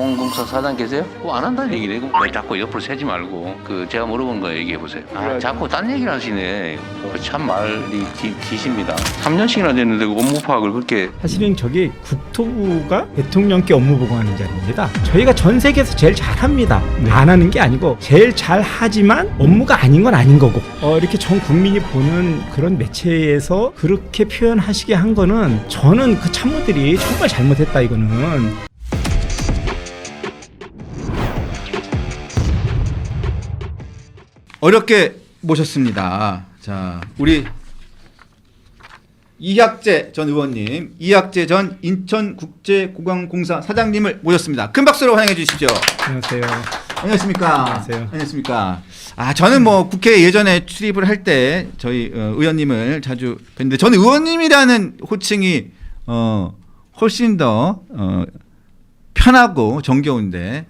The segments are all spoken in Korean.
국제공항공사 사장 계세요? 뭐 안 한다는 얘기네. 그럼 왜 자꾸 옆으로 세지 말고 제가 물어본 거 얘기해 보세요. 자꾸 딴 얘기를 하시네. 참 말이 기십니다. 3년씩이나 됐는데 그 업무 파악을 그렇게. 사실은 저기 국토부가 대통령께 업무 보고하는 자리입니다. 저희가 전 세계에서 제일 잘합니다. 안 하는 게 아니고 제일 잘하지만 업무가 아닌 건 아닌 거고 이렇게 전 국민이 보는 그런 매체에서 그렇게 표현하시게 한 거는 저는 그 참모들이 정말 잘못했다 이거는. 어렵게 모셨습니다. 자, 우리 이학재 전 의원님, 이학재 전 인천국제공항공사 사장님을 모셨습니다. 큰 박수로 환영해 주시죠. 안녕하세요. 안녕하십니까. 안녕하세요. 안녕하십니까. 저는 뭐 국회 예전에 출입을 할 때 저희 의원님을 자주 뵀는데 저는 의원님이라는 호칭이 훨씬 더 편하고 정겨운데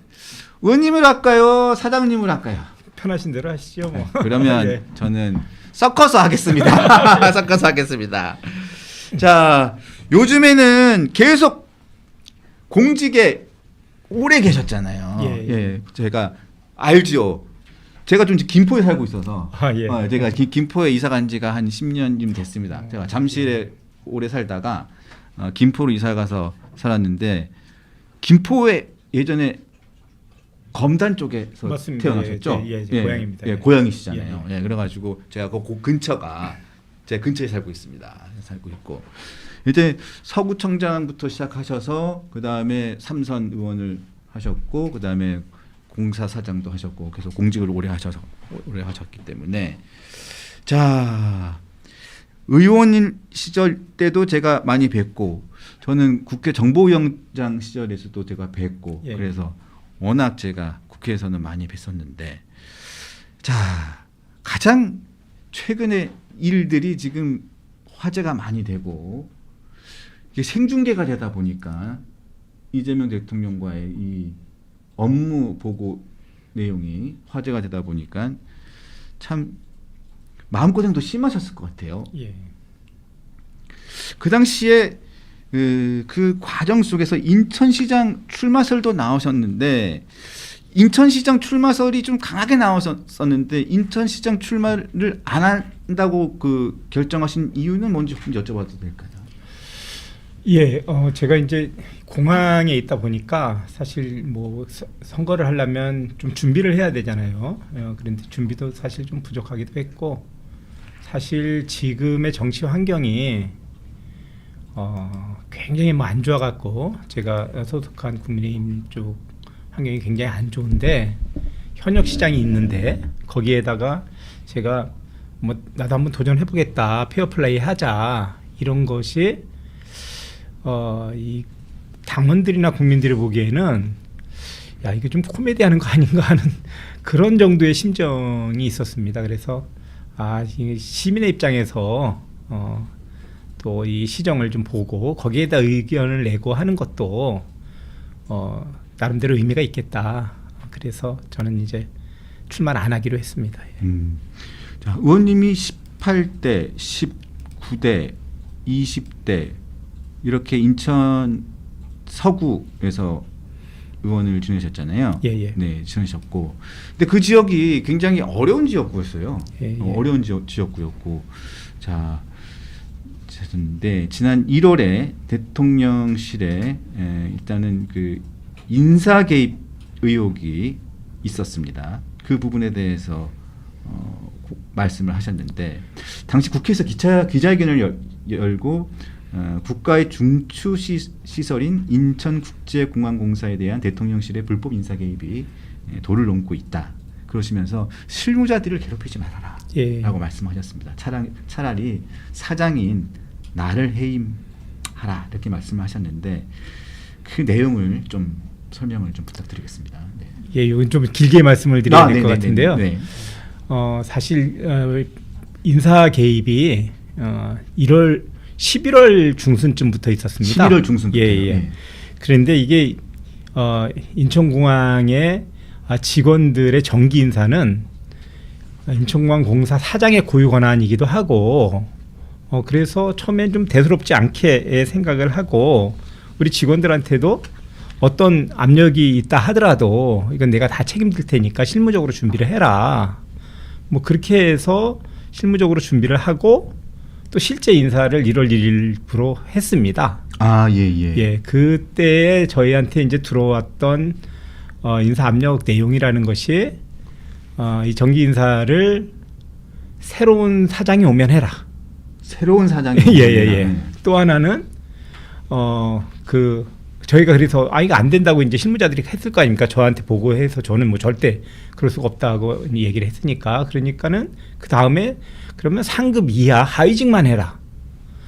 의원님을 할까요? 사장님을 할까요? 편하신 대로 하시죠. 뭐. 그러면 네. 저는 섞어서 하겠습니다. 섞어서 하겠습니다. 자, 요즘에는 계속 공직에 오래 계셨잖아요. 예, 제가 알죠. 제가 좀 김포에 살고 있어서 예. 제가 김포에 이사 간 지가 한 10년쯤 됐습니다. 제가 잠실에 오래 살다가 김포로 이사 가서 살았는데 김포에 예전에 검단 쪽에서 맞습니다. 태어나셨죠? 예, 고향입니다. 예, 고향이시잖아요. 예, 그래가지고 제가 그 근처가 제 근처에 살고 있습니다. 살고 있고 이제 서구청장부터 시작하셔서 그 다음에 삼선 의원을 하셨고 그 다음에 공사사장도 하셨고 계속 공직을 오래 하셨기 때문에 자 의원 시절 때도 제가 많이 뵙고 저는 국회 정보위원장 시절에서도 제가 뵙고 그래서. 워낙 제가 국회에서는 많이 뵀었는데 자 가장 최근에 일들이 지금 화제가 많이 되고 이게 생중계가 되다 보니까 이재명 대통령과의 이 업무 보고 내용이 화제가 되다 보니까 참 마음고생도 심하셨을 것 같아요. 예. 그 당시에 그 과정 속에서 인천시장 출마설도 나오셨는데 인천시장 출마설이 좀 강하게 나왔었는데 인천시장 출마를 안 한다고 그 결정하신 이유는 뭔지 좀 여쭤봐도 될까요? 예, 제가 이제 공항에 있다 보니까 사실 뭐 선거를 하려면 좀 준비를 해야 되잖아요. 그런데 준비도 사실 좀 부족하기도 했고 사실 지금의 정치 환경이 굉장히 뭐 안 좋아갖고 제가 소속한 국민의힘 쪽 환경이 굉장히 안 좋은데 현역 시장이 있는데 거기에다가 제가 뭐 나도 한번 도전해보겠다 페어플레이 하자 이런 것이 이 당원들이나 국민들이 보기에는 야 이게 좀 코미디하는 거 아닌가 하는 그런 정도의 심정이 있었습니다. 그래서 시민의 입장에서 또 이 시정을 좀 보고 거기에다 의견을 내고 하는 것도 나름대로 의미가 있겠다. 그래서 저는 이제 출마를 안 하기로 했습니다. 자, 의원님이 18대, 19대, 20대 이렇게 인천 서구에서 의원을 지내셨잖아요. 예. 네, 지내셨고, 근데 그 지역이 굉장히 어려운 지역구였어요. 예. 어려운 지역구였고, 자. 네, 지난 1월에 대통령실에 일단은 그 인사 개입 의혹이 있었습니다. 그 부분에 대해서 말씀을 하셨는데 당시 국회에서 기자회견을 열고 국가의 중추 시설인 인천국제공항공사에 대한 대통령실의 불법 인사 개입이 도를 넘고 있다. 그러시면서 실무자들을 괴롭히지 말아라 라고 말씀하셨습니다. 차라리 사장인 나를 해임하라 이렇게 말씀을 하셨는데 그 내용을 좀 설명을 좀 부탁드리겠습니다. 네. 예, 이건 좀 길게 말씀을 드려야 될 것 같은데요. 네. 사실 인사 개입이 11월 중순쯤부터 있었습니다. 11월 중순부터. 예. 네. 그런데 이게 인천공항의 직원들의 정기 인사는 인천공항 공사 사장의 고유 권한이기도 하고 그래서 처음엔 좀 대수롭지 않게 생각을 하고 우리 직원들한테도 어떤 압력이 있다 하더라도 이건 내가 다 책임질 테니까 실무적으로 준비를 해라. 뭐 그렇게 해서 실무적으로 준비를 하고 또 실제 인사를 1월 1일부로 했습니다. 아, 예. 예, 그때 저희한테 이제 들어왔던 인사 압력 내용이라는 것이 이 정기 인사를 새로운 사장이 오면 해라. 새로운 사장이 예. 또 하나는 저희가 그래서 이거 안 된다고 이제 실무자들이 했을 거 아닙니까? 저한테 보고해서 저는 뭐 절대 그럴 수가 없다고 얘기를 했으니까 그러니까는 그 다음에 그러면 상급 이하 하위직만 해라.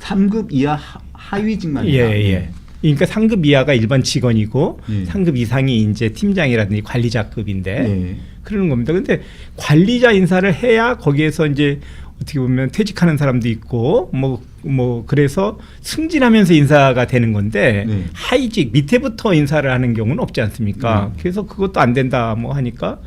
3급 이하 하위직만 해라. 예. 그러니까 상급 이하가 일반 직원이고 예. 상급 이상이 이제 팀장이라든지 관리자급인데 예. 그러는 겁니다. 근데 관리자 인사를 해야 거기에서 이제 어떻게 보면 퇴직하는 사람도 있고 뭐 그래서 승진하면서 인사가 되는 건데 네. 하위직 밑에부터 인사를 하는 경우는 없지 않습니까? 그래서 그것도 안 된다 뭐 하니까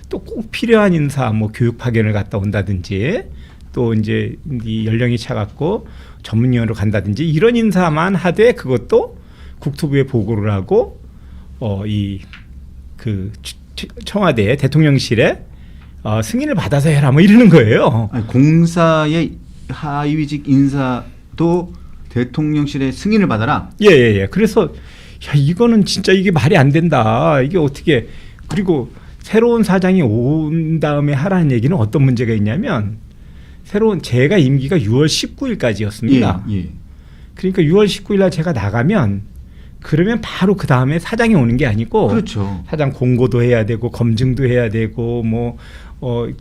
또 꼭 필요한 인사 뭐 교육 파견을 갔다 온다든지 또 이제 이 연령이 차갖고 전문위원으로 간다든지 이런 인사만 하되 그것도 국토부에 보고를 하고 청와대 대통령실에 승인을 받아서 해라 뭐 이러는 거예요. 아니, 공사의 하위직 인사도 대통령실의 승인을 받아라. 예. 그래서 이거는 진짜 이게 말이 안 된다. 이게 어떻게 그리고 새로운 사장이 온 다음에 하라는 얘기는 어떤 문제가 있냐면 제가 임기가 6월 19일까지였습니다. 예. 그러니까 6월 19일 날 제가 나가면 그러면 바로 그 다음에 사장이 오는 게 아니고 그렇죠. 사장 공고도 해야 되고 검증도 해야 되고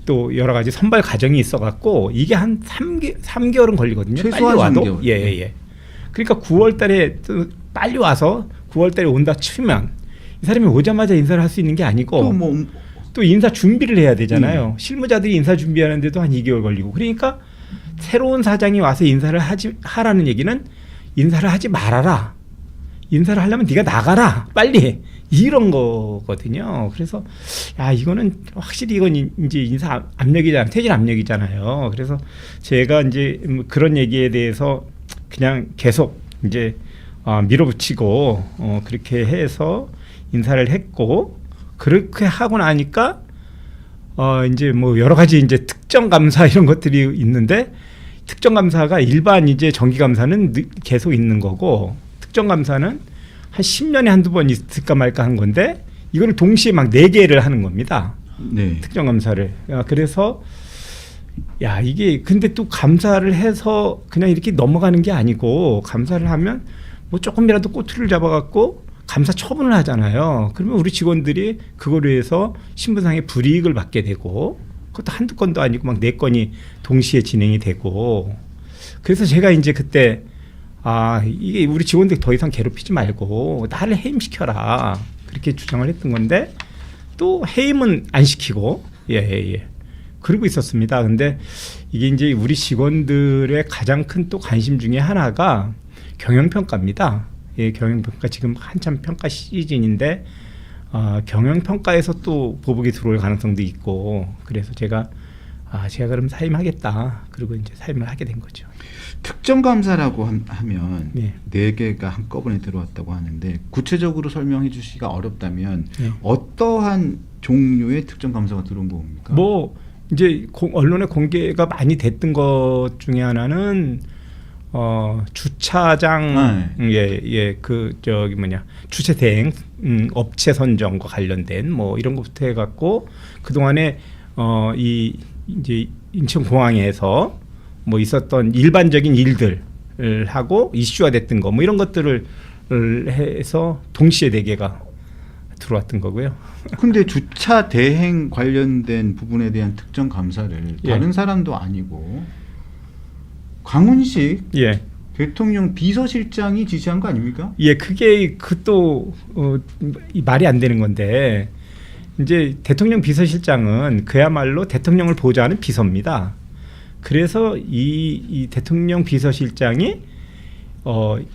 또 여러 가지 선발 과정이 있어갖고 이게 한 3개월은 걸리거든요. 최소한 빨리 와도 3개월. 예. 그러니까 9월달에 또 빨리 와서 9월달에 온다 치면 이 사람이 오자마자 인사를 할 수 있는 게 아니고 또 인사 준비를 해야 되잖아요. 실무자들이 인사 준비하는데도 한 2개월 걸리고 그러니까 새로운 사장이 와서 인사를 하라는 얘기는 인사를 하지 말아라. 인사를 하려면 네가 나가라 빨리 이런 거거든요. 그래서 이거는 확실히 이건 이제 인사 압력이잖아요. 퇴진 압력이잖아요. 그래서 제가 이제 그런 얘기에 대해서 그냥 계속 이제 밀어붙이고 그렇게 해서 인사를 했고 그렇게 하고 나니까 이제 뭐 여러 가지 이제 특정 감사 이런 것들이 있는데 특정 감사가 일반 이제 정기 감사는 계속 있는 거고 특정 감사는 한 10년에 한두 번 있을까 말까 한 건데 이거를 동시에 막 4개를 하는 겁니다. 네. 특정 감사를. 그래서 이게 근데 또 감사를 해서 그냥 이렇게 넘어가는 게 아니고 감사를 하면 뭐 조금이라도 꼬투리를 잡아갖고 감사 처분을 하잖아요. 그러면 우리 직원들이 그거로 해서 신분상의 불이익을 받게 되고 그것도 한두 건도 아니고 막 4건이 동시에 진행이 되고 그래서 제가 이제 그때 이게 우리 직원들 더 이상 괴롭히지 말고 나를 해임시켜라 그렇게 주장을 했던 건데 또 해임은 안 시키고 그러고 있었습니다. 근데 이게 이제 우리 직원들의 가장 큰 또 관심 중에 하나가 경영평가입니다. 경영평가 지금 한참 평가 시즌인데 경영평가에서 또 보복이 들어올 가능성도 있고 그래서 제가 그럼 사임하겠다. 그리고 이제 사임을 하게 된 거죠. 특정 감사라고 하면 네. 4개가 한꺼번에 들어왔다고 하는데 구체적으로 설명해 주시기가 어렵다면 네. 어떠한 종류의 특정 감사가 들어온 겁니까? 뭐 이제 언론에 공개가 많이 됐던 것 중에 하나는 주차장 주차 대행 업체 선정과 관련된 뭐 이런 것부터 해갖고 그 동안에 이제 인천공항에서 뭐 있었던 일반적인 일들을 하고 이슈화 됐던 거 뭐 이런 것들을 해서 동시에 4개가 들어왔던 거고요. 근데 주차 대행 관련된 부분에 대한 특정 감사를 다른 사람도 아니고 강훈식 대통령 비서실장이 지시한 거 아닙니까? 그게 또 말이 안 되는 건데 이제 대통령 비서실장은 그야말로 대통령을 보좌하는 비서입니다. 그래서 이 대통령 비서실장이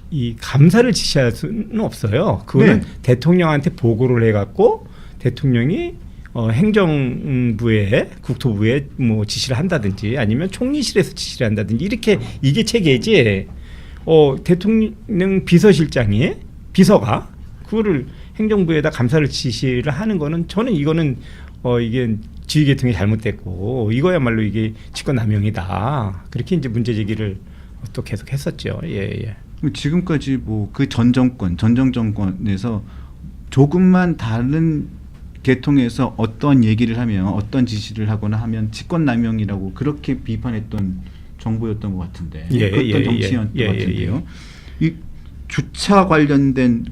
이 감사를 지시할 수는 없어요. 그거는 대통령한테 보고를 해갖고 대통령이 행정부에 국토부에 뭐 지시를 한다든지 아니면 총리실에서 지시를 한다든지 이렇게 이게 체계지. 대통령 비서실장이 비서가 그거를 행정부에다 감사를 지시를 하는 거는 저는 이거는 이게 지휘 계통이 잘못됐고 이거야말로 이게 직권남용이다. 그렇게 이제 문제 제기를 또 계속 했었죠. 예. 지금까지 뭐 그 전 정권에서 조금만 다른 계통에서 어떤 얘기를 하면 어떤 지시를 하거나 하면 직권남용이라고 그렇게 비판했던 정부였던 것 같은데 그랬던 정치였던 것 같은데요. 이 주차 관련된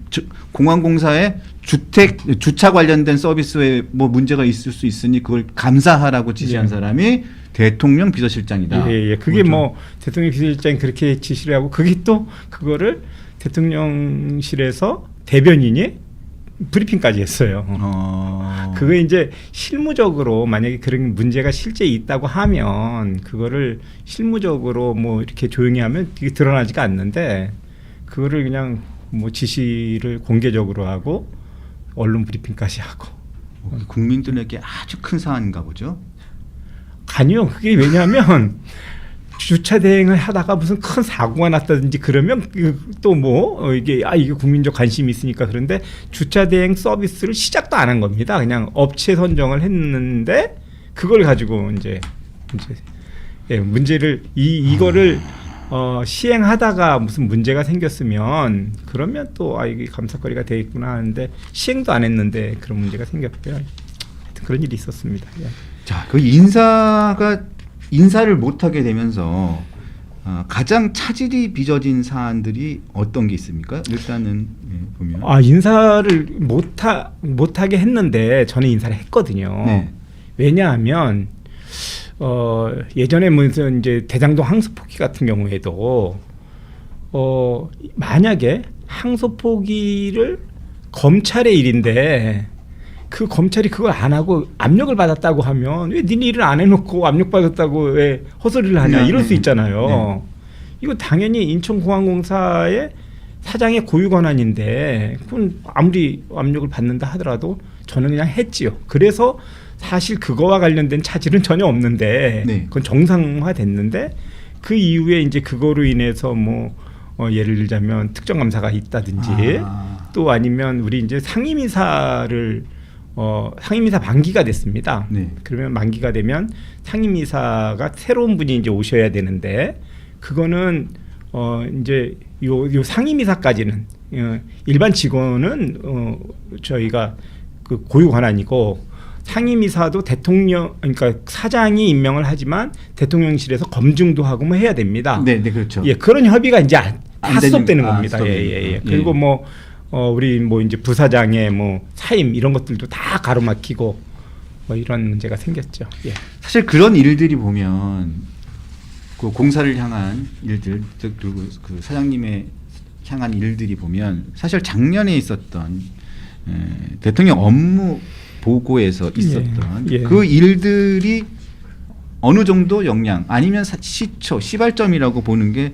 공항공사의 주차 관련된 서비스에 뭐 문제가 있을 수 있으니 그걸 감사하라고 지시한 사람이 대통령 비서실장이다. 예. 그게 뭐 대통령 비서실장이 그렇게 지시를 하고 그게 또 그거를 대통령실에서 대변인이 브리핑까지 했어요. 그게 이제 실무적으로 만약에 그런 문제가 실제 있다고 하면 그거를 실무적으로 뭐 이렇게 조용히 하면 이게 드러나지가 않는데 그거를 그냥 뭐 지시를 공개적으로 하고 언론 브리핑까지 하고 국민들에게 아주 큰 사안인가 보죠. 아니요. 그게 왜냐하면 주차 대행을 하다가 무슨 큰 사고가 났다든지 그러면 또 뭐 이게 국민적 관심이 있으니까 그런데 주차 대행 서비스를 시작도 안 한 겁니다. 그냥 업체 선정을 했는데 그걸 가지고 이제 문제를 이거를 시행하다가 무슨 문제가 생겼으면 그러면 또 이게 감사거리가 돼 있구나 하는데 시행도 안 했는데 그런 문제가 생겼고요. 하여튼 그런 일이 있었습니다. 예. 자, 그 인사를 못하게 되면서 가장 차질이 빚어진 사안들이 어떤 게 있습니까? 일단은 보면 인사를 못하게 했는데 저는 인사를 했거든요. 네. 왜냐하면 예전에 무슨 이제 대장동 항소포기 같은 경우에도 만약에 항소포기를 검찰의 일인데 그 검찰이 그걸 안 하고 압력을 받았다고 하면 왜 니네 일을 안 해놓고 압력받았다고 왜 헛소리를 하냐 이럴 수 있잖아요. 이거 당연히 인천공항공사의 사장의 고유 권한인데 그건 아무리 압력을 받는다 하더라도 저는 그냥 했지요. 그래서 사실 그거와 관련된 차질은 전혀 없는데 그건 정상화됐는데 그 이후에 이제 그거로 인해서 뭐 예를 들자면 특정감사가 있다든지 또 아니면 우리 이제 상임이사를 상임이사 만기가 됐습니다. 그러면 만기가 되면 상임이사가 새로운 분이 이제 오셔야 되는데 그거는 이제 요 상임이사까지는 일반 직원은 저희가 그 고유 권한이고 상임이사도 대통령 그러니까 사장이 임명을 하지만 대통령실에서 검증도 하고 뭐 해야 됩니다. 네, 그렇죠. 예, 그런 협의가 이제 다 스톱되는 겁니다. 스톱되는 그리고 뭐 우리 뭐 이제 부사장의 뭐 사임 이런 것들도 다 가로막히고 뭐 이런 문제가 생겼죠. 예. 사실 그런 일들이 보면 그 공사를 향한 일들, 그리고 그 사장님의 향한 일들이 보면 사실 작년에 있었던 대통령 업무 보고에서 있었던 그 일들이 어느 정도 영향 아니면 시발점이라고 보는 게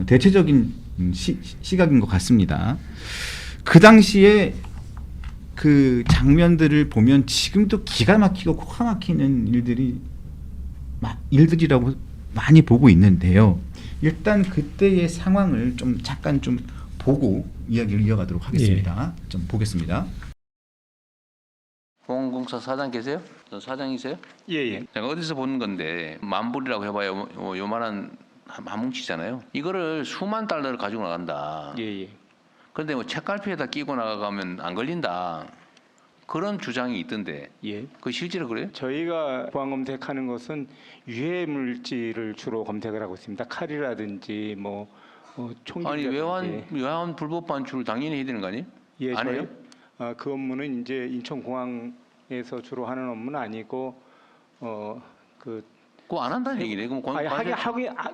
대체적인 시각인 것 같습니다. 그 당시에 그 장면들을 보면 지금도 기가 막히고 코가 막히는 일들이라고 많이 보고 있는데요. 일단 그때의 상황을 좀 잠깐 좀 보고 이야기를 이어가도록 하겠습니다. 좀 보겠습니다. 공항공사 사장 계세요? 사장이세요? 예. 제가 어디서 본 건데 만불이라고 해봐야 요만한 한 뭉치잖아요. 이거를 수만 달러를 가지고 나간다. 예. 그런데 뭐 책갈피에다 끼고 나가면 안 걸린다. 그런 주장이 있던데. 예. 그 실제로 그래요? 저희가 보안 검색하는 것은 유해 물질을 주로 검색을 하고 있습니다. 칼이라든지 뭐 총기. 아니 외환 불법 반출을 당연히 해야 되는 거 아니에요? 예, 안 해요? 그 업무는 이제 인천공항에서 주로 하는 업무는 아니고 그거 안 한다는 얘기네. 그럼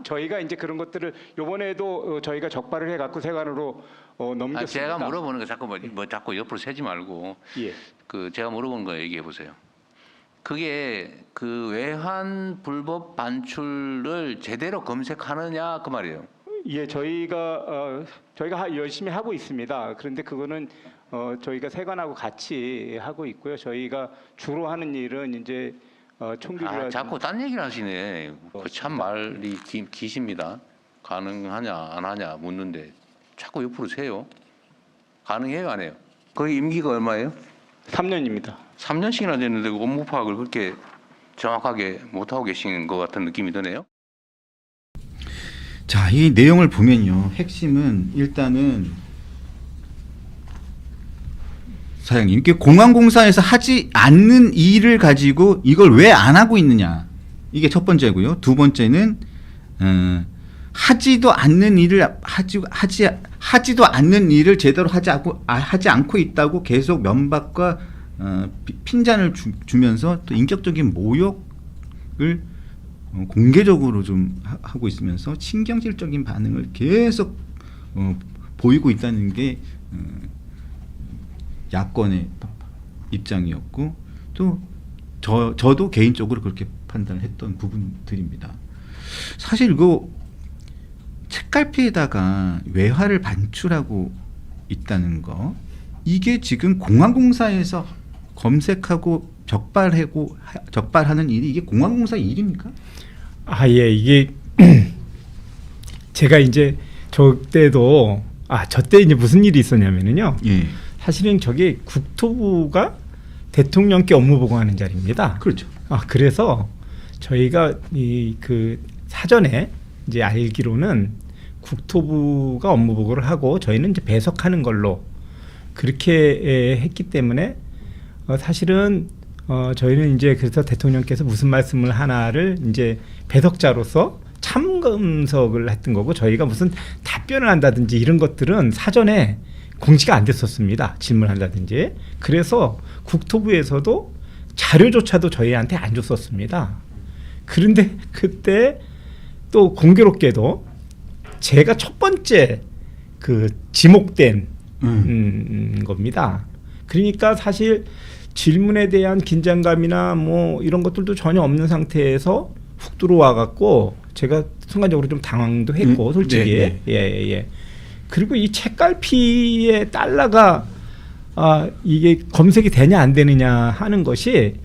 저희가 이제 그런 것들을 요번에도 저희가 적발을 해갖고 세관으로 넘겼습니다. 제가 물어보는 거 자꾸 뭐 자꾸 옆으로 세지 말고. 예. 그 제가 물어보는 거 얘기해 보세요. 그게 그 외환 불법 반출을 제대로 검색하느냐 그 말이에요. 예, 저희가 열심히 하고 있습니다. 그런데 그거는 저희가 세관하고 같이 하고 있고요. 저희가 주로 하는 일은 이제 총기를 자꾸 딴 얘기를 하시네. 그 참 말이 기십니다. 가능하냐 안 하냐 묻는데 자꾸 옆으로 세요. 가능해요 안 해요? 거의 임기가 얼마예요? 3년입니다. 3년씩이나 됐는데 그 업무 파악을 그렇게 정확하게 못하고 계시는 것 같은 느낌이 드네요. 자, 이 내용을 보면요. 핵심은 일단은 사장님, 이게 공항공사에서 하지 않는 일을 가지고 이걸 왜 안 하고 있느냐. 이게 첫 번째고요. 두 번째는 하지도 않는 일을 하지도 않는 일을 제대로 하지 않고 있다고 계속 면박과 핀잔을 주면서 또 인격적인 모욕을 공개적으로 좀 하고 있으면서 신경질적인 반응을 계속 보이고 있다는 게 야권의 입장이었고 또 저도 개인적으로 그렇게 판단을 했던 부분들입니다. 사실 이거 책갈피에다가 외화를 반출하고 있다는 거 이게 지금 공항공사에서 검색하고 적발하는 일이 이게 공항공사 일입니까? 아, 예, 이게 제가 이제 저 때 이제 무슨 일이 있었냐면은요. 예, 사실은 저게 국토부가 대통령께 업무 보고하는 자리입니다. 그렇죠. 그래서 저희가 그 사전에 이제 알기로는 국토부가 업무 보고를 하고 저희는 이제 배석하는 걸로 그렇게 했기 때문에 사실은 저희는 이제 그래서 대통령께서 무슨 말씀을 하나를 이제 배석자로서 참검석을 했던 거고 저희가 무슨 답변을 한다든지 이런 것들은 사전에 공지가 안 됐었습니다. 질문한다든지. 그래서 국토부에서도 자료조차도 저희한테 안 줬었습니다. 그런데 그때 또 공교롭게도 제가 첫 번째 그 지목된 겁니다. 그러니까 사실 질문에 대한 긴장감이나 뭐 이런 것들도 전혀 없는 상태에서 훅 들어와 갖고 제가 순간적으로 좀 당황도 했고 솔직히 네, 네. 예. 그리고 이 책갈피에 달러가 이게 검색이 되냐 안 되느냐 하는 것이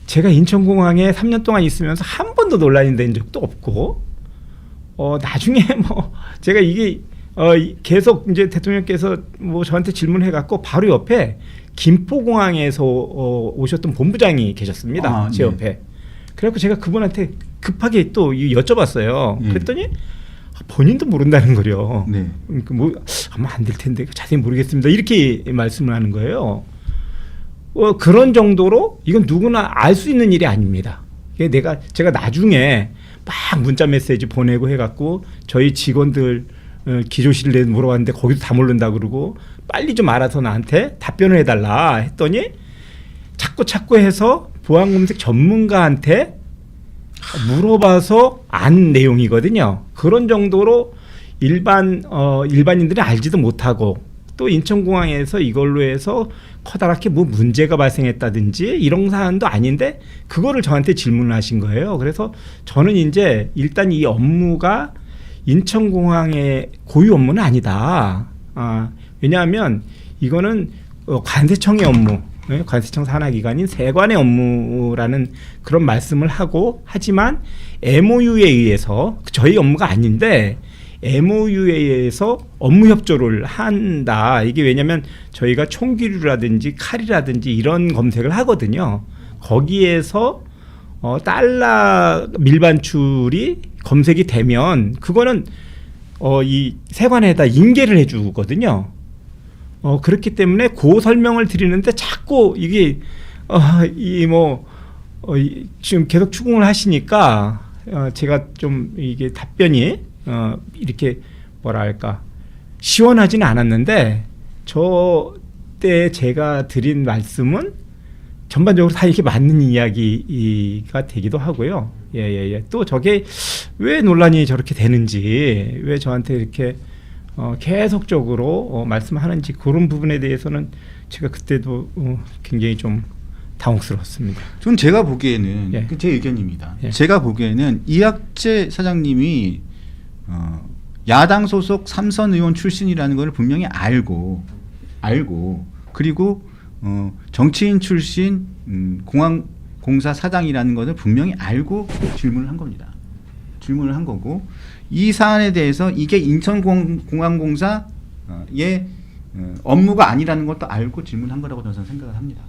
제가 인천공항에 3년 동안 있으면서 한 번도 논란이 된 적도 없고 나중에 뭐 제가 이게 계속 이제 대통령께서 뭐 저한테 질문해 갖고 바로 옆에 김포공항에서 오셨던 본부장이 계셨습니다. 제 옆에. 그래갖고 제가 그분한테 급하게 또 여쭤봤어요. 그랬더니 본인도 모른다는 거요. 네. 그러니까 뭐 아마 안 될 텐데 자세히 모르겠습니다. 이렇게 말씀을 하는 거예요. 그런 정도로 이건 누구나 알 수 있는 일이 아닙니다. 제가 나중에 막 문자 메시지 보내고 해갖고 저희 직원들 기조실 내 물어봤는데 거기도 다 모른다 그러고 빨리 좀 알아서 나한테 답변을 해달라 했더니 자꾸 해서 보안검색 전문가한테 물어봐서 안 내용이거든요. 그런 정도로 일반인들이 알지도 못하고 또 인천공항에서 이걸로 해서 커다랗게 뭐 문제가 발생했다든지 이런 사안도 아닌데 그거를 저한테 질문을 하신 거예요. 그래서 저는 이제 일단 이 업무가 인천공항의 고유 업무는 아니다. 왜냐하면 이거는 관세청의 업무, 관세청 산하기관인 세관의 업무라는 그런 말씀을 하고 하지만 MOU에 의해서 저희 업무가 아닌데 MOU에 의해서 업무 협조를 한다. 이게 왜냐하면 저희가 총기류라든지 칼이라든지 이런 검색을 하거든요. 거기에서 달러 밀반출이 검색이 되면 그거는 이 세관에다 인계를 해주거든요. 그렇기 때문에 그 설명을 드리는데 자꾸 이게 지금 계속 추궁을 하시니까 제가 좀 이게 답변이 이렇게 뭐랄까 시원하지는 않았는데 저 때 제가 드린 말씀은 전반적으로 다 이렇게 맞는 이야기가 되기도 하고요. 예. 또 저게 왜 논란이 저렇게 되는지, 왜 저한테 이렇게 계속적으로 말씀하는지 그런 부분에 대해서는 제가 그때도 굉장히 좀 당혹스러웠습니다. 전 제가 보기에는 예. 제 의견입니다. 예. 제가 보기에는 이학재 사장님이 야당 소속 삼선 의원 출신이라는 걸 분명히 알고 그리고 정치인 출신 공항공사 사장이라는 것을 분명히 알고 질문을 한 겁니다. 질문을 한 거고 이 사안에 대해서 이게 인천공항공사의 업무가 아니라는 것도 알고 질문한 거라고 저는 생각을 합니다.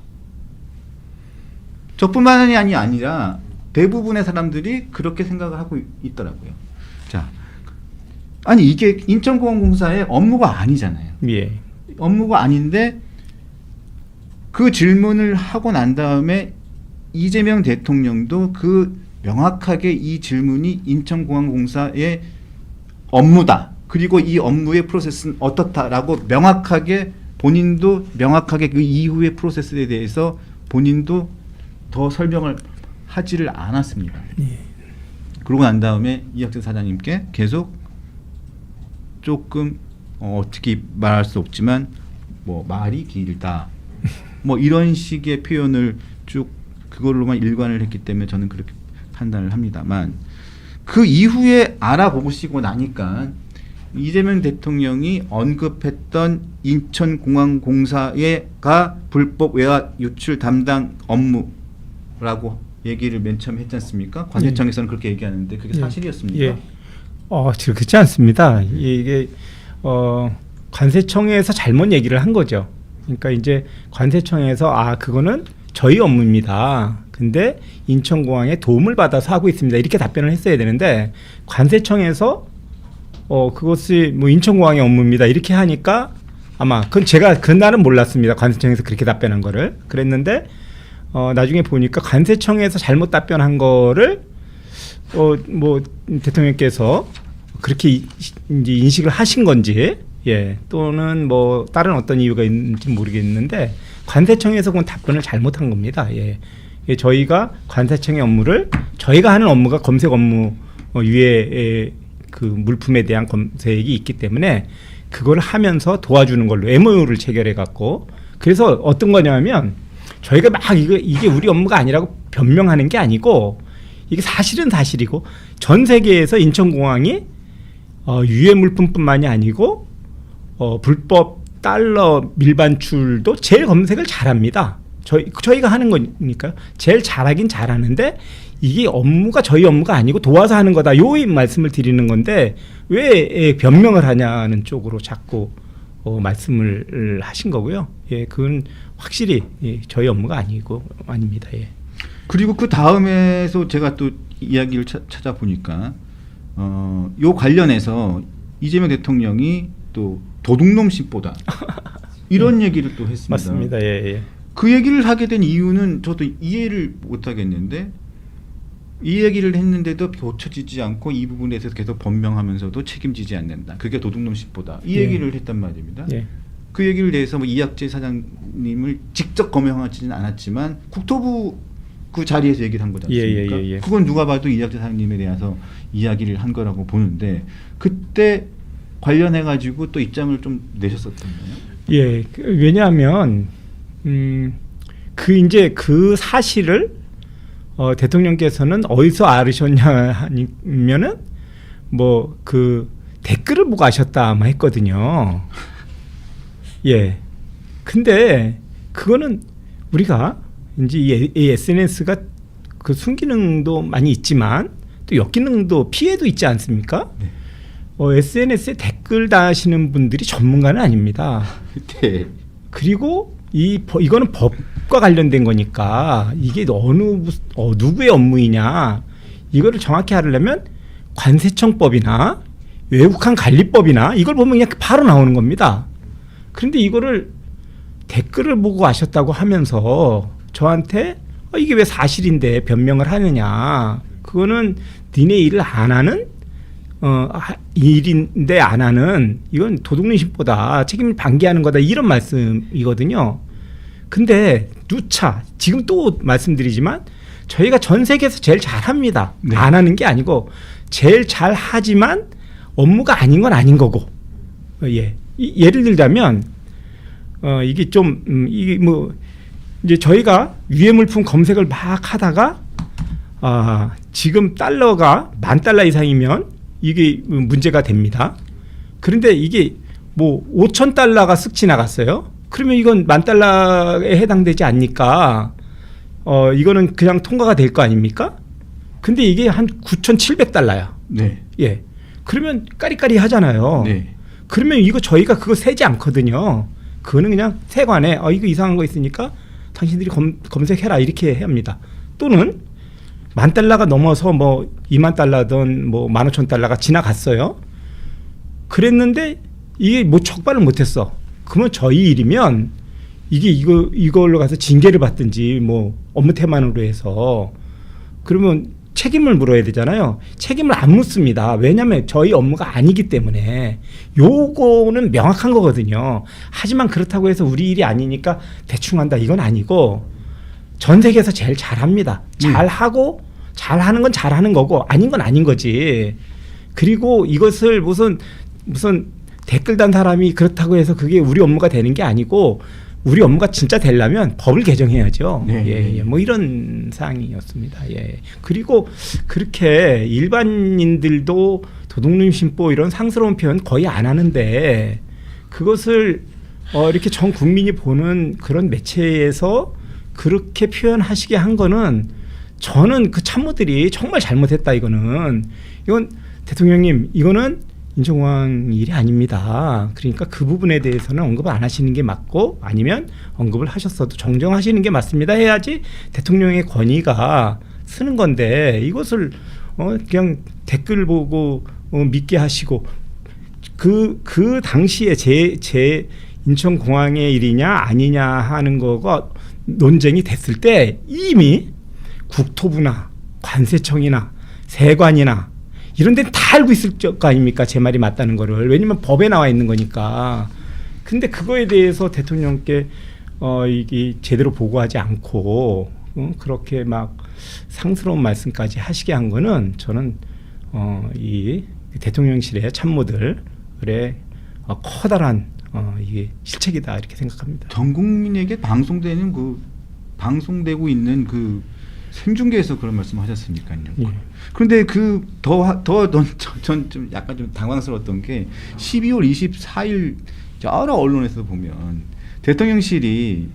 저뿐만이 아니라 대부분의 사람들이 그렇게 생각을 하고 있더라고요. 자, 아니 이게 인천공항공사의 업무가 아니잖아요. 예. 업무가 아닌데 그 질문을 하고 난 다음에 이재명 대통령도 그 명확하게 이 질문이 인천공항공사의 업무다. 그리고 이 업무의 프로세스는 어떻다라고 명확하게 본인도 명확하게 그 이후의 프로세스에 대해서 본인도 더 설명을 하지를 않았습니다. 예. 그러고 난 다음에 이학재 사장님께 계속 조금 어떻게 말할 수 없지만 뭐 말이 길다 뭐 이런 식의 표현을 쭉 그걸로만 일관을 했기 때문에 저는 그렇게 판단을 합니다만 그 이후에 알아보시고 나니까 이재명 대통령이 언급했던 인천공항공사가 불법 외화 유출 담당 업무라고 얘기를 맨 처음에 했지 않습니까? 관세청에서는 그렇게 얘기하는데 그게 사실이었습니까? 예. 그렇지 않습니다. 이게 관세청에서 잘못 얘기를 한 거죠. 그러니까 이제 관세청에서 그거는 저희 업무입니다. 근데 인천공항에 도움을 받아서 하고 있습니다. 이렇게 답변을 했어야 되는데 관세청에서 그것이 뭐 인천공항의 업무입니다. 이렇게 하니까 아마 그건 제가 그날은 몰랐습니다. 관세청에서 그렇게 답변한 거를 그랬는데 나중에 보니까 관세청에서 잘못 답변한 거를 뭐 대통령께서 그렇게 이제 인식을 하신 건지 또는 뭐 다른 어떤 이유가 있는지 모르겠는데 관세청에서 그건 답변을 잘못한 겁니다. 저희가 관세청의 업무를 저희가 하는 업무가 검색 업무 위에 그 물품에 대한 검색이 있기 때문에 그걸 하면서 도와주는 걸로 MOU를 체결해 갖고 그래서 어떤 거냐면 저희가 막 이게 우리 업무가 아니라고 변명하는 게 아니고 이게 사실은 사실이고 전 세계에서 인천공항이 유해 물품뿐만이 아니고 불법 달러 밀반출도 제일 검색을 잘합니다. 저희가 하는 거니까요. 제일 잘하긴 잘하는데 이게 업무가 저희 업무가 아니고 도와서 하는 거다. 요 말씀을 드리는 건데 왜 변명을 하냐는 쪽으로 자꾸 말씀을 하신 거고요. 그건 확실히 저희 업무가 아닙니다. 그리고 그 다음에서 제가 또 이야기를 찾아보니까 요 관련해서 이재명 대통령이 또 도둑놈 씹보다 이런 얘기를 또 했습니다. 맞습니다. 그 얘기를 하게 된 이유는 저도 이해를 못 하겠는데 이 얘기를 했는데도 고쳐지지 않고 이 부분에 대해서 계속 변명하면서도 책임지지 않는다. 그게 도둑놈 씹보다 이 얘기를 했단 말입니다. 그 얘기를 대해서 뭐 이학재 사장님을 직접 거명하지는 않았지만 국토부 그 자리에서 얘기를 한 거지 않습니까? 그건 누가 봐도 이학재 사장님에 대해서 이야기를 한 거라고 보는데 그때 관련해 가지고 또 입장을 좀 내셨었잖아요. 왜냐하면 그 사실을 대통령께서는 어디서 알으셨냐 하면은 뭐 그 댓글을 보고 아셨다 아마 했거든요. 근데 그거는 우리가 이제 이 SNS가 그 순기능도 많이 있지만 또 역기능도 피해도 있지 않습니까? SNS에 댓글 다시는 분들이 전문가는 아닙니다. 그리고 이거는 법과 관련된 거니까 이게 누구의 업무이냐 이거를 정확히 하려면 관세청법이나 외국한 관리법이나 이걸 보면 그냥 바로 나오는 겁니다. 그런데 이거를 댓글을 보고 아셨다고 하면서 저한테 이게 왜 사실인데 변명을 하느냐. 그거는 니네 일을 안 하는 일인데 안 하는 이건 도둑놈식보다 책임을 방기하는 거다 이런 말씀이거든요. 근데 누차 지금 또 말씀드리지만 저희가 전 세계에서 제일 잘합니다. 안 하는 게 아니고 제일 잘하지만 업무가 아닌 건 아닌 거고 예를 들자면 이게 좀 이게 뭐 이제 저희가 유해 물품 검색을 막 하다가 지금 달러가 $10,000 이상이면 이게 문제가 됩니다. 그런데 이게 뭐 $5,000가 쓱 지나갔어요. 그러면 이건 $10,000에 해당되지 않니까 이거는 그냥 통과가 될 거 아닙니까? 근데 이게 한 $9,700야. 그러면 까리까리 하잖아요. 그러면 이거 저희가 그거 세지 않거든요. 그거는 그냥 세관에 이거 이상한 거 있으니까 당신들이 검색해라 이렇게 합니다. 또는 $10,000가 넘어서 뭐 20,000달러든 뭐 15,000달러가 지나갔어요. 그랬는데 이게 뭐 척발을 못했어. 그러면 저희 일이면 이걸로 가서 징계를 받든지 뭐 업무 태만으로 해서 그러면 책임을 물어야 되잖아요. 책임을 안 묻습니다. 왜냐하면 저희 업무가 아니기 때문에 요거는 명확한 거거든요. 하지만 그렇다고 해서 우리 일이 아니니까 대충 한다 이건 아니고 전 세계에서 제일 잘합니다. 잘하고 잘하는 건 잘하는 거고 아닌 건 아닌 거지. 그리고 이것을 무슨 댓글 단 사람이 그렇다고 해서 그게 우리 업무가 되는 게 아니고 우리 업무가 진짜 되려면 법을 개정해야죠. 네. 예. 뭐 이런 사항이었습니다. 예. 그리고 그렇게 일반인들도 도둑놈 심보 이런 상스러운 표현 거의 안 하는데 그것을 이렇게 전 국민이 보는 그런 매체에서 그렇게 표현하시게 한 거는 저는 그 참모들이 정말 잘못했다. 이건 대통령님 이거는 인천공항 일이 아닙니다. 그러니까 그 부분에 대해서는 언급을 안 하시는 게 맞고 아니면 언급을 하셨어도 정정하시는 게 맞습니다 해야지 대통령의 권위가 쓰는 건데 이것을 그냥 댓글 보고 믿게 하시고 그 당시에 제 인천공항의 일이냐 아니냐 하는 거가 논쟁이 됐을 때 이미 국토부나 관세청이나 세관이나 이런 데는 다 알고 있을 거 아닙니까? 제 말이 맞다는 거를. 왜냐면 법에 나와 있는 거니까. 근데 그거에 대해서 대통령께 이게 제대로 보고하지 않고 그렇게 막 상스러운 말씀까지 하시게 한 거는 저는 이 대통령실의 참모들의 커다란 이게 실책이다 이렇게 생각합니다. 전 국민에게 방송되고 있는 그 생중계에서 그런 말씀하셨으니까요. 예. 그런데 전 좀 약간 좀 당황스러웠던 게 12월 24일 여러 언론에서 보면 대통령실이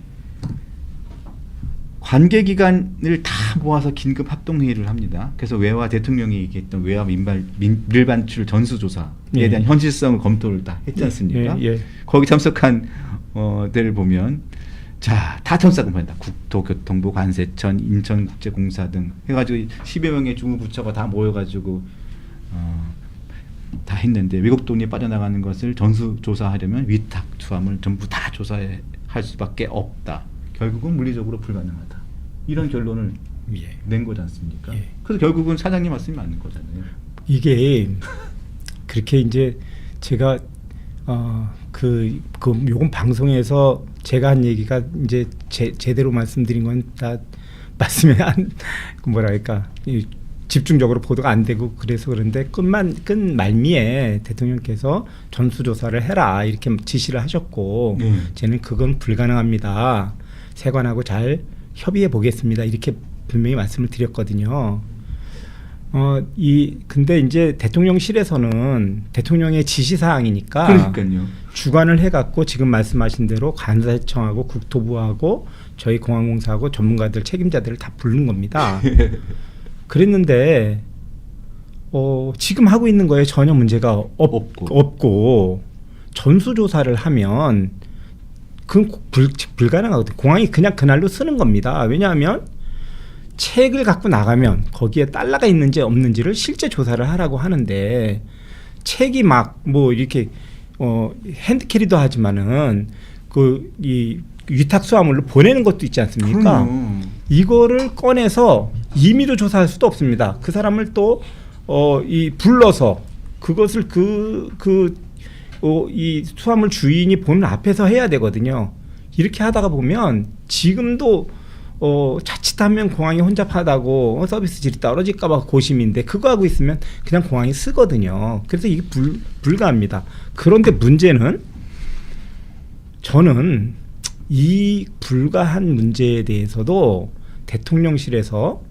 관계기관을 다 모아서 긴급 합동회의를 합니다. 그래서 외화 대통령이 얘기했던 외화 밀반출 전수조사에 예. 대한 현실성을 검토를 다 했지 않습니까? 예. 거기 참석한 데를 보면 자, 다 참석합니다. 국토교통부, 관세청, 인천국제공사 등 해가지고 10여 명의 주무부처가 다 모여가지고 다 했는데 외국 돈이 빠져나가는 것을 전수조사하려면 위탁 수함을 전부 다 조사할 수밖에 없다. 결국은 물리적으로 불가능하다. 이런 결론을 낸 거지 않습니까? 예. 그래서 결국은 사장님 말씀이 맞는 거잖아요. 이게 그렇게 이제 제가 요건 방송에서 제가 한 얘기가 이제 제대로 말씀드린 건 다 말씀에 안 뭐랄까 집중적으로 보도가 안 되고 그래서 그런데 끝 말미에 대통령께서 전수조사를 해라 이렇게 지시를 하셨고 저는 그건 불가능합니다. 세관하고 잘 협의해 보겠습니다. 이렇게 분명히 말씀을 드렸거든요. 근데 이제 대통령실에서는 대통령의 지시사항이니까 그러니까요. 주관을 해갖고 지금 말씀하신 대로 관세청하고 국토부하고 저희 공항공사하고 전문가들 책임자들을 다 부른 겁니다. 그랬는데 지금 하고 있는 거에 전혀 문제가 없고 전수조사를 하면 그건 불가능하거든요. 공항이 그냥 그날로 쓰는 겁니다. 왜냐하면 책을 갖고 나가면 거기에 달러가 있는지 없는지를 실제 조사를 하라고 하는데 책이 막 뭐 이렇게 핸드캐리도 하지만은 이 위탁 수화물로 보내는 것도 있지 않습니까? 그럼요. 이거를 꺼내서 임의로 조사할 수도 없습니다. 그 사람을 또 불러서 그것을 이 수화물 주인이 보는 앞에서 해야 되거든요. 이렇게 하다가 보면 지금도 자칫하면 공항이 혼잡하다고 서비스 질이 떨어질까 봐 고심인데 그거 하고 있으면 그냥 공항이 쓰거든요. 그래서 이게 불가합니다. 그런데 문제는 저는 이 불가한 문제에 대해서도 대통령실에서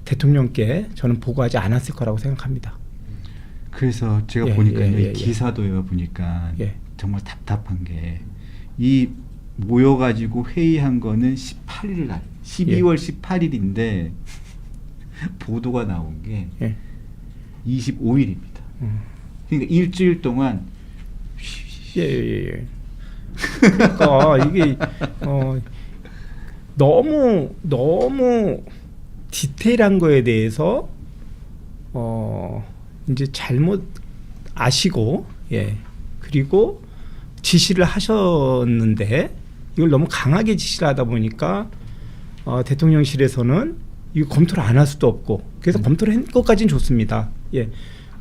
대통령께 저는 보고하지 않았을 거라고 생각합니다. 그래서 제가 보니까 기사도요 보니까 정말 답답한 게 이 모여가지고 회의한 거는 18일 날 12월 18일인데 보도가 나온 게 25일입니다. 그러니까 일주일 동안 예. 그러니까 이게 너무 디테일한 거에 대해서 이제 잘못 아시고 그리고 지시를 하셨는데 이걸 너무 강하게 지시를 하다 보니까 대통령실에서는 이거 검토를 안 할 수도 없고 그래서 검토를 한 것까지는 좋습니다.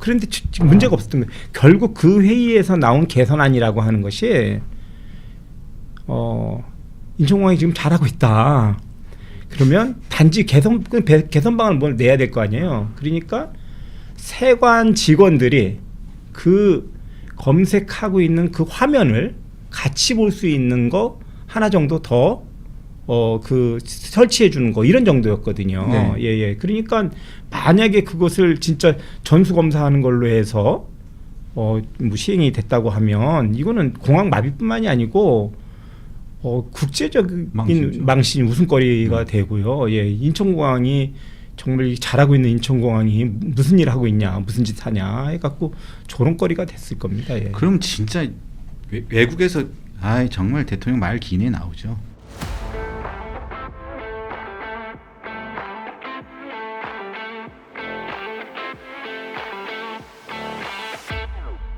그런데 지금 문제가 없었던 거예요. 결국 그 회의에서 나온 개선안이라고 하는 것이 인천공항이 지금 잘하고 있다. 그러면 단지 개선방을 뭘 내야 될 거 아니에요. 그러니까 세관 직원들이 그 검색하고 있는 그 화면을 같이 볼 수 있는 거 하나 정도 더 그 설치해 주는 거 이런 정도였거든요. 네. 그러니까 만약에 그것을 진짜 전수 검사하는 걸로 해서 뭐 시행이 됐다고 하면 이거는 공항 마비뿐만이 아니고 국제적인 망신 웃음거리가 되고요. 인천공항이 정말 잘하고 있는 인천공항이 무슨 일 하고 있냐, 무슨 짓 하냐 해갖고 조롱거리가 됐을 겁니다. 그럼 진짜 외국에서 정말 대통령 말 기내 나오죠.